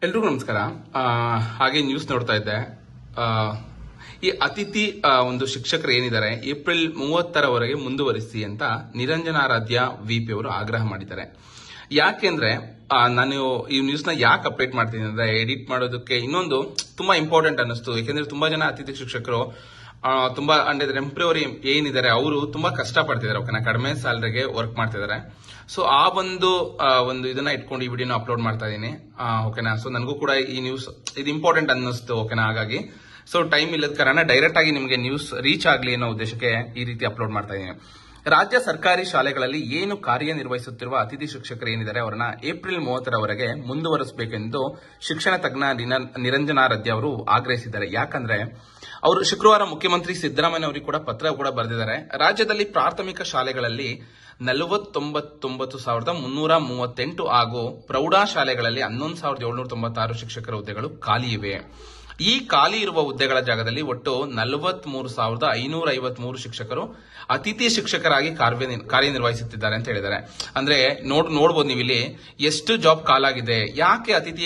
ಎಲ್ರಿಗೂ ನಮಸ್ಕಾರ. ಹಾಗೆ ನ್ಯೂಸ್ ನೋಡ್ತಾ ಇದ್ದೆ. ಈ ಅತಿಥಿ ಒಂದು ಶಿಕ್ಷಕರು ಏನಿದ್ದಾರೆ ಏಪ್ರಿಲ್ 30ರವರೆಗೆ ಮುಂದುವರಿಸಿ ಅಂತ ನಿರಂಜನಾರಾಧ್ಯ ವಿಪಿ ಅವರು ಆಗ್ರಹ ಮಾಡಿದ್ದಾರೆ. ಯಾಕೆಂದ್ರೆ ನಾನು ಈ ನ್ಯೂಸ್ ನ ಯಾಕೆ ಅಪ್ಡೇಟ್ ಮಾಡ್ತೀನಿ ಅಂದ್ರೆ ಎಡಿಟ್ ಮಾಡೋದಕ್ಕೆ ಇನ್ನೊಂದು ತುಂಬಾ ಇಂಪಾರ್ಟೆಂಟ್ ಅನ್ನಿಸ್ತು. ಯಾಕೆಂದ್ರೆ ತುಂಬಾ ಜನ ಅತಿಥಿ ಶಿಕ್ಷಕರು ತುಂಬಾ ಅಂದ್ರೆ ಟೆಂಪ್ರರಿ ಏನಿದ್ದಾರೆ ಅವರು ತುಂಬಾ ಕಷ್ಟ ಪಡ್ತಿದ್ದಾರೆ. ಓಕೆನಾ, ಕಡಿಮೆ ಸ್ಯಾಲರಿಗೆ ವರ್ಕ್ ಮಾಡ್ತಿದ್ದಾರೆ. ಸೊ ಆ ಒಂದು ಇದನ್ನ ಇಟ್ಕೊಂಡು ಈ ವಿಡಿಯೋನ ಅಪ್ಲೋಡ್ ಮಾಡ್ತಾ ಇದ್ದೀನಿ. ಓಕೆನಾ, ಸೊ ನನಗೂ ಕೂಡ ಈ ನ್ಯೂಸ್ ಇದು ಇಂಪಾರ್ಟೆಂಟ್ ಅನ್ನಿಸ್ತು. ಓಕೆನಾ, ಹಾಗಾಗಿ ಸೊ ಟೈಮ್ ಇಲ್ಲದ ಕಾರಣ ಡೈರೆಕ್ಟ್ ಆಗಿ ನಿಮಗೆ ನ್ಯೂಸ್ ರೀಚ್ ಆಗಲಿ ಅನ್ನೋ ಉದ್ದೇಶಕ್ಕೆ ಈ ರೀತಿ ಅಪ್ಲೋಡ್ ಮಾಡ್ತಾ ಇದ್ದೀನಿ. ರಾಜ್ಯ ಸರ್ಕಾರಿ ಶಾಲೆಗಳಲ್ಲಿ ಏನು ಕಾರ್ಯನಿರ್ವಹಿಸುತ್ತಿರುವ ಅತಿಥಿ ಶಿಕ್ಷಕರು ಏನಿದ್ದಾರೆ ಅವರನ್ನ ಏಪ್ರಿಲ್ 30ರವರೆಗೆ ಮುಂದುವರಿಸಬೇಕೆಂದು ಶಿಕ್ಷಣ ತಜ್ಞ ನಿರಂಜನಾರಾಧ್ಯ ಅವರು ಆಗ್ರಹಿಸಿದ್ದಾರೆ. ಯಾಕಂದ್ರೆ ಅವರು ಶುಕ್ರವಾರ ಮುಖ್ಯಮಂತ್ರಿ ಸಿದ್ದರಾಮಯ್ಯ ಅವರಿಗೆ ಕೂಡ ಪತ್ರ ಕೂಡ ಬರೆದಿದ್ದಾರೆ. ರಾಜ್ಯದಲ್ಲಿ ಪ್ರಾಥಮಿಕ ಶಾಲೆಗಳಲ್ಲಿ 49,338 ಹಾಗೂ ಪ್ರೌಢಶಾಲೆಗಳಲ್ಲಿ 11,796 ಶಿಕ್ಷಕರ ಹುದ್ದೆಗಳು ಖಾಲಿ ಇವೆ. ಈ ಖಾಲಿ ಇರುವ ಹುದ್ದೆಗಳ ಜಾಗದಲ್ಲಿ ಒಟ್ಟು 43,553 ಶಿಕ್ಷಕರು ಅತಿಥಿ ಶಿಕ್ಷಕರಾಗಿ ಕಾರ್ಯನಿರ್ವಹಿಸುತ್ತಿದ್ದಾರೆ ಅಂತ ಹೇಳಿದ್ದಾರೆ. ಅಂದ್ರೆ ನೋಡ್ಬೋದು ನೀವು ಇಲ್ಲಿ ಎಷ್ಟು ಜಾಬ್ ಖಾಲಾಗಿದೆ. ಯಾಕೆ ಅತಿಥಿ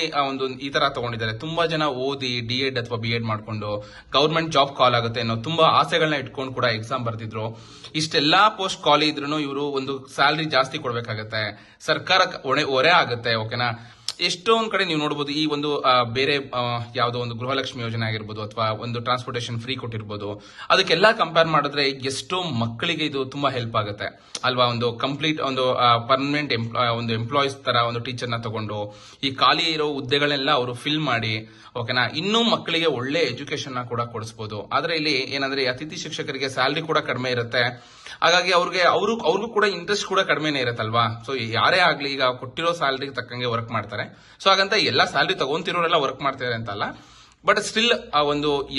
ಈ ತರ ತಗೊಂಡಿದ್ದಾರೆ? ತುಂಬಾ ಜನ ಓದಿ ಡಿಎಡ್ ಅಥವಾ ಬಿಎಡ್ ಮಾಡ್ಕೊಂಡು ಗವರ್ಮೆಂಟ್ ಜಾಬ್ ಕಾಲ್ ಆಗುತ್ತೆ ಅನ್ನೋ ತುಂಬಾ ಆಸೆಗಳನ್ನ ಇಟ್ಕೊಂಡು ಕೂಡ ಎಕ್ಸಾಮ್ ಬರ್ತಿದ್ರು. ಇಷ್ಟೆಲ್ಲಾ ಪೋಸ್ಟ್ ಖಾಲಿ ಇದ್ರೂ ಇವರು ಒಂದು ಸ್ಯಾಲರಿ ಜಾಸ್ತಿ ಕೊಡ್ಬೇಕಾಗತ್ತೆ, ಸರ್ಕಾರ ಹೊರೆ ಆಗುತ್ತೆ. ಓಕೆನಾ, ಎಷ್ಟೊಂದ್ ಕಡೆ ನೀವು ನೋಡಬಹುದು ಈ ಒಂದು ಬೇರೆ ಯಾವುದೋ ಒಂದು ಗೃಹಲಕ್ಷ್ಮಿ ಯೋಜನೆ ಆಗಿರ್ಬೋದು ಅಥವಾ ಒಂದು ಟ್ರಾನ್ಸ್ಪೋರ್ಟೇಷನ್ ಫ್ರೀ ಕೊಟ್ಟಿರ್ಬೋದು, ಅದಕ್ಕೆಲ್ಲ ಕಂಪೇರ್ ಮಾಡಿದ್ರೆ ಎಷ್ಟೋ ಮಕ್ಕಳಿಗೆ ಇದು ತುಂಬಾ ಹೆಲ್ಪ್ ಆಗುತ್ತೆ ಅಲ್ವಾ. ಒಂದು ಕಂಪ್ಲೀಟ್ ಒಂದು ಪರ್ಮನೆಂಟ್ ಒಂದು ಎಂಪ್ಲಾಯೀಸ್ ತರ ಒಂದು ಟೀಚರ್ನ ತಗೊಂಡು ಈ ಖಾಲಿ ಇರೋ ಹುದ್ದೆಗಳನ್ನೆಲ್ಲ ಅವರು ಫಿಲ್ ಮಾಡಿ ಓಕೆನಾ, ಇನ್ನೂ ಮಕ್ಕಳಿಗೆ ಒಳ್ಳೆ ಎಜುಕೇಶನ್ ಕೂಡ ಕೊಡಿಸಬಹುದು. ಆದ್ರೆ ಇಲ್ಲಿ ಏನಂದ್ರೆ ಅತಿಥಿ ಶಿಕ್ಷಕರಿಗೆ ಸ್ಯಾಲರಿ ಕೂಡ ಕಡಿಮೆ ಇರುತ್ತೆ. ಹಾಗಾಗಿ ಅವ್ರಿಗೂ ಕೂಡ ಇಂಟ್ರೆಸ್ಟ್ ಕೂಡ ಕಡಿಮೆನೇ ಇರುತ್ತಲ್ವಾ. ಸೊ ಯಾರೇ ಆಗ್ಲಿ ಈಗ ಕೊಟ್ಟಿರೋ ಸ್ಯಾಲರಿಗೆ ತಕ್ಕಂಗೆ ವರ್ಕ್ ಮಾಡ್ತಾರೆ. ಸೊ ಹಾಗಂತ ಎಲ್ಲಾ ಸ್ಯಾಲರಿ ತಗೊಂತಿರೋರೆಲ್ಲ ವರ್ಕ್ ಮಾಡ್ತಾರೆ ಅಂತಲ್ಲ, ಬಟ್ ಸ್ಟಿಲ್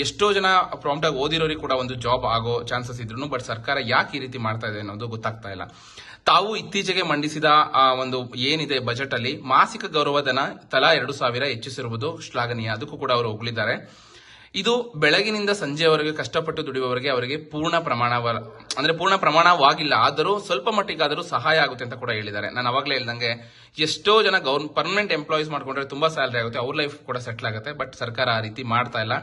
ಎಷ್ಟೋ ಜನ ಪ್ರಾಂಪ್ಟ್ ಆಗಿ ಓದಿರೋರಿಗೆ ಕೂಡ ಒಂದು ಜಾಬ್ ಆಗೋ ಚಾನ್ಸಸ್ ಇದ್ರು. ಬಟ್ ಸರ್ಕಾರ ಯಾಕೆ ಈ ರೀತಿ ಮಾಡ್ತಾ ಇದೆ ಅನ್ನೋದು ಗೊತ್ತಾಗ್ತಾ ಇಲ್ಲ. ತಾವು ಇತ್ತೀಚೆಗೆ ಮಂಡಿಸಿದ ಒಂದು ಏನಿದೆ ಬಜೆಟ್ ಅಲ್ಲಿ ಮಾಸಿಕ ಗೌರವಧನ ತಲಾ 2,000 ಹೆಚ್ಚಿಸಿರುವುದು ಶ್ಲಾಘನೀಯ. ಅದಕ್ಕೂ ಕೂಡ ಅವರು ಹೊಗಳಿದ್ದಾರೆ. ಇದು ಬೆಳಗಿನಿಂದ ಸಂಜೆವರೆಗೆ ಕಷ್ಟಪಟ್ಟು ದುಡಿಯುವವರಿಗೆ ಅವರಿಗೆ ಪೂರ್ಣ ಪ್ರಮಾಣವಾಗಿಲ್ಲ, ಆದರೂ ಸ್ವಲ್ಪ ಮಟ್ಟಿಗಾದರೂ ಸಹಾಯ ಆಗುತ್ತೆ ಅಂತ ಕೂಡ ಹೇಳಿದ್ದಾರೆ. ನಾನು ಅವಾಗಲೇ ಹೇಳ್ದಂಗೆ ಎಷ್ಟೋ ಜನ ಪರ್ಮನೆಂಟ್ ಎಂಪ್ಲಾಯೀಸ್ ಮಾಡ್ಕೊಂಡ್ರೆ ತುಂಬಾ ಸ್ಯಾಲರಿ ಆಗುತ್ತೆ, ಅವ್ರ ಲೈಫ್ ಕೂಡ ಸೆಟ್ಲ್ ಆಗುತ್ತೆ. ಬಟ್ ಸರ್ಕಾರ ಆ ರೀತಿ ಮಾಡ್ತಾ ಇಲ್ಲ.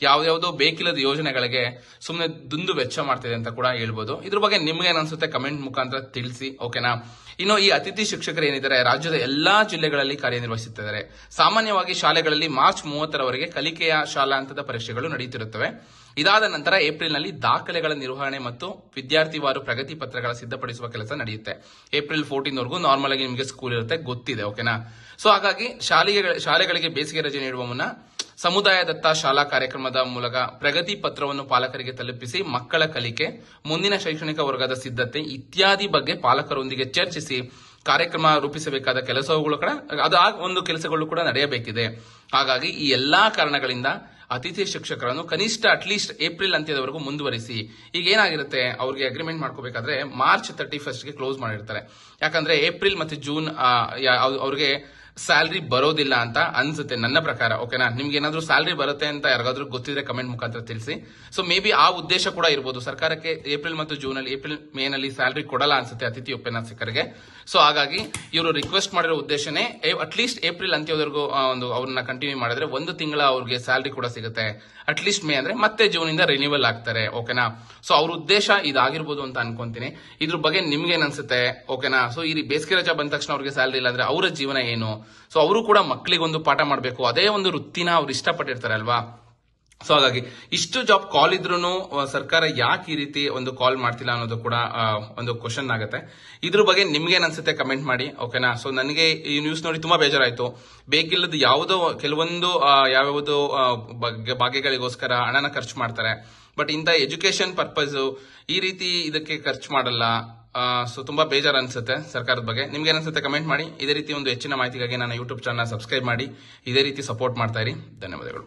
ಯಾವ್ಯಾವ್ದೋ ಬೇಕಿಲ್ಲದ ಯೋಜನೆಗಳಿಗೆ ಸುಮ್ಮನೆ ದುಂದು ವೆಚ್ಚ ಮಾಡ್ತಿದೆ ಅಂತ ಕೂಡ ಹೇಳ್ಬೋದು. ಇದ್ರ ಬಗ್ಗೆ ನಿಮ್ಗೆ ಏನ್ಸುತ್ತೆ ಕಮೆಂಟ್ ಮುಖಾಂತರ ತಿಳಿಸಿ. ಓಕೆನಾ, ಇನ್ನು ಈ ಅತಿಥಿ ಶಿಕ್ಷಕರು ಏನಿದ್ದಾರೆ ರಾಜ್ಯದ ಎಲ್ಲಾ ಜಿಲ್ಲೆಗಳಲ್ಲಿ ಕಾರ್ಯನಿರ್ವಹಿಸುತ್ತಿದ್ದಾರೆ. ಸಾಮಾನ್ಯವಾಗಿ ಶಾಲೆಗಳಲ್ಲಿ ಮಾರ್ಚ್ 30ರವರೆಗೆ ಕಲಿಕೆಯ ಶಾಲಾ ಹಂತದ ಪರೀಕ್ಷೆಗಳು ನಡೆಯುತ್ತಿರುತ್ತವೆ. ಇದಾದ ನಂತರ ಏಪ್ರಿಲ್ನಲ್ಲಿ ದಾಖಲೆಗಳ ನಿರ್ವಹಣೆ ಮತ್ತು ವಿದ್ಯಾರ್ಥಿವಾರು ಪ್ರಗತಿ ಪತ್ರಗಳ ಸಿದ್ಧಪಡಿಸುವ ಕೆಲಸ ನಡೆಯುತ್ತೆ. ಏಪ್ರಿಲ್ 14ವರೆಗೂ ನಾರ್ಮಲ್ ಆಗಿ ನಿಮಗೆ ಸ್ಕೂಲ್ ಇರುತ್ತೆ, ಗೊತ್ತಿದೆ. ಓಕೆನಾ, ಸೊ ಹಾಗಾಗಿ ಶಾಲೆಗಳಿಗೆ ಬೇಸಿಗೆ ರಜೆ ನೀಡುವ ಮುನ್ನ ಸಮುದಾಯ ದತ್ತ ಶಾಲಾ ಕಾರ್ಯಕ್ರಮದ ಮೂಲಕ ಪ್ರಗತಿ ಪತ್ರವನ್ನು ಪಾಲಕರಿಗೆ ತಲುಪಿಸಿ ಮಕ್ಕಳ ಕಲಿಕೆ, ಮುಂದಿನ ಶೈಕ್ಷಣಿಕ ವರ್ಗದ ಸಿದ್ಧತೆ ಇತ್ಯಾದಿ ಬಗ್ಗೆ ಪಾಲಕರೊಂದಿಗೆ ಚರ್ಚಿಸಿ ಕಾರ್ಯಕ್ರಮ ರೂಪಿಸಬೇಕಾದ ಕೆಲಸಗಳು ಕೂಡ ನಡೆಯಬೇಕಿದೆ. ಹಾಗಾಗಿ ಈ ಎಲ್ಲಾ ಕಾರಣಗಳಿಂದ ಅತಿಥಿ ಶಿಕ್ಷಕರನ್ನು ಕನಿಷ್ಠ ಅಟ್ಲೀಸ್ಟ್ ಏಪ್ರಿಲ್ ಅಂತ್ಯದವರೆಗೂ ಮುಂದುವರಿಸಿ. ಈಗ ಏನಾಗಿರುತ್ತೆ, ಅವ್ರಿಗೆ ಅಗ್ರಿಮೆಂಟ್ ಮಾಡ್ಕೋಬೇಕಾದ್ರೆ ಮಾರ್ಚ್ 31ಗೆ ಕ್ಲೋಸ್ ಮಾಡಿರ್ತಾರೆ. ಯಾಕಂದ್ರೆ ಏಪ್ರಿಲ್ ಮತ್ತು ಜೂನ್ ಅವ್ರಿಗೆ ಸ್ಯಾಲರಿ ಬರೋದಿಲ್ಲ ಅಂತ ಅನ್ಸುತ್ತೆ ನನ್ನ ಪ್ರಕಾರ. ಓಕೆನಾ, ನಿಮ್ಗೆ ಏನಾದ್ರೂ ಸ್ಯಾಲರಿ ಬರುತ್ತೆ ಅಂತ ಯಾರಿಗಾದ್ರೂ ಗೊತ್ತಿದ್ರೆ ಕಮೆಂಟ್ ಮುಖಾಂತರ ತಿಳಿಸಿ. ಸೊ ಮೇ ಬಿ ಆ ಉದ್ದೇಶ ಕೂಡ ಇರಬಹುದು. ಸರ್ಕಾರಕ್ಕೆ ಏಪ್ರಿಲ್ ಮತ್ತು ಏಪ್ರಿಲ್ ಮೇ ನಲ್ಲಿ ಸ್ಯಾಲರಿ ಕೊಡಲ್ಲ ಅನ್ಸುತ್ತೆ ಅತಿಥಿ ಉಪನ್ಯಾಸಕರಿಗೆ. ಸೊ ಹಾಗಾಗಿ ಇವರು ರಿಕ್ವೆಸ್ಟ್ ಮಾಡಿರೋ ಉದ್ದೇಶನೇ ಅಟ್ಲೀಸ್ಟ್ ಏಪ್ರಿಲ್ ಅಂತ್ಯದವರೆಗೂ ಅವ್ರನ್ನ ಕಂಟಿನ್ಯೂ ಮಾಡಿದ್ರೆ 1 ತಿಂಗಳ ಅವ್ರಿಗೆ ಸ್ಯಾಲರಿ ಕೂಡ ಸಿಗುತ್ತೆ. ಅಟ್ಲೀಸ್ಟ್ ಮೇ ಅಂದ್ರೆ ಮತ್ತೆ ಜೂನ್ ಇಂದ ರಿನ್ಯೂವಲ್ ಆಗ್ತಾರೆ. ಓಕೆನಾ, ಸೊ ಅವ್ರ ಉದ್ದೇಶ ಇದಾಗಿರ್ಬೋದು ಅಂತ ಅನ್ಕೊಂತೀನಿ. ಇದ್ರ ಬಗ್ಗೆ ನಿಮ್ಗೆ ಏನ್ಸುತ್ತೆ? ಓಕೆನಾ, ಸೊ ಈ ಬೇಸಿಗೆ ರಜಾ ಬಂದ ತಕ್ಷಣ ಅವ್ರಿಗೆ ಸ್ಯಾಲರಿ ಇಲ್ಲ ಅಂದ್ರೆ ಅವರ ಜೀವನ ಏನು? ಸೊ ಅವರು ಕೂಡ ಮಕ್ಕಳಿಗೆ ಒಂದು ಪಾಠ ಮಾಡಬೇಕು, ಅದೇ ಒಂದು ವೃತ್ತಿನ ಅವ್ರು ಇಷ್ಟಪಟ್ಟಿರ್ತಾರೆ ಅಲ್ವಾ. ಸೊ ಹಾಗಾಗಿ ಇಷ್ಟು ಜಾಬ್ ಕಾಲ್ ಇದ್ರೂ ಸರ್ಕಾರ ಯಾಕೆ ಈ ರೀತಿ ಒಂದು ಕಾಲ್ ಮಾಡ್ತಿಲ್ಲ ಅನ್ನೋದು ಕೂಡ ಒಂದು ಕ್ವಶನ್ ಆಗುತ್ತೆ. ಇದ್ರ ಬಗ್ಗೆ ನಿಮ್ಗೆ ಅನ್ಸುತ್ತೆ ಕಮೆಂಟ್ ಮಾಡಿ. ಓಕೆನಾ, ಸೊ ನನಗೆ ಈ ನ್ಯೂಸ್ ನೋಡಿ ತುಂಬಾ ಬೇಜಾರಾಯ್ತು. ಬೇಕಿಲ್ಲದ ಕೆಲವೊಂದು ಯಾವ್ಯಾವುದೋ ಭಾಗ್ಯಗಳಿಗೋಸ್ಕರ ಹಣನ ಖರ್ಚು ಮಾಡ್ತಾರೆ. ಬಟ್ ಇಂಥ ಎಜುಕೇಶನ್ ಪರ್ಪಸ್ ಈ ರೀತಿ ಇದಕ್ಕೆ ಖರ್ಚು ಮಾಡಲ್ಲ. ಸೊ ತುಂಬಾ ಬೇಜಾರು ಅನ್ಸುತ್ತೆ ಸರ್ಕಾರದ ಬಗ್ಗೆ. ನಿಮ್ಗೆ ಅನ್ಸುತ್ತೆ ಕಮೆಂಟ್ ಮಾಡಿ. ಇದೇ ರೀತಿ ಒಂದು ಹೆಚ್ಚಿನ ಮಾಹಿತಿಗಾಗಿ ನನ್ನ ಯೂಟ್ಯೂಬ್ ಚಾನಲ್ ಸಬ್ಸ್ಕ್ರೈಬ್ ಮಾಡಿ, ಇದೇ ರೀತಿ ಸಪೋರ್ಟ್ ಮಾಡ್ತಾ ಇರಿ. ಧನ್ಯವಾದಗಳು.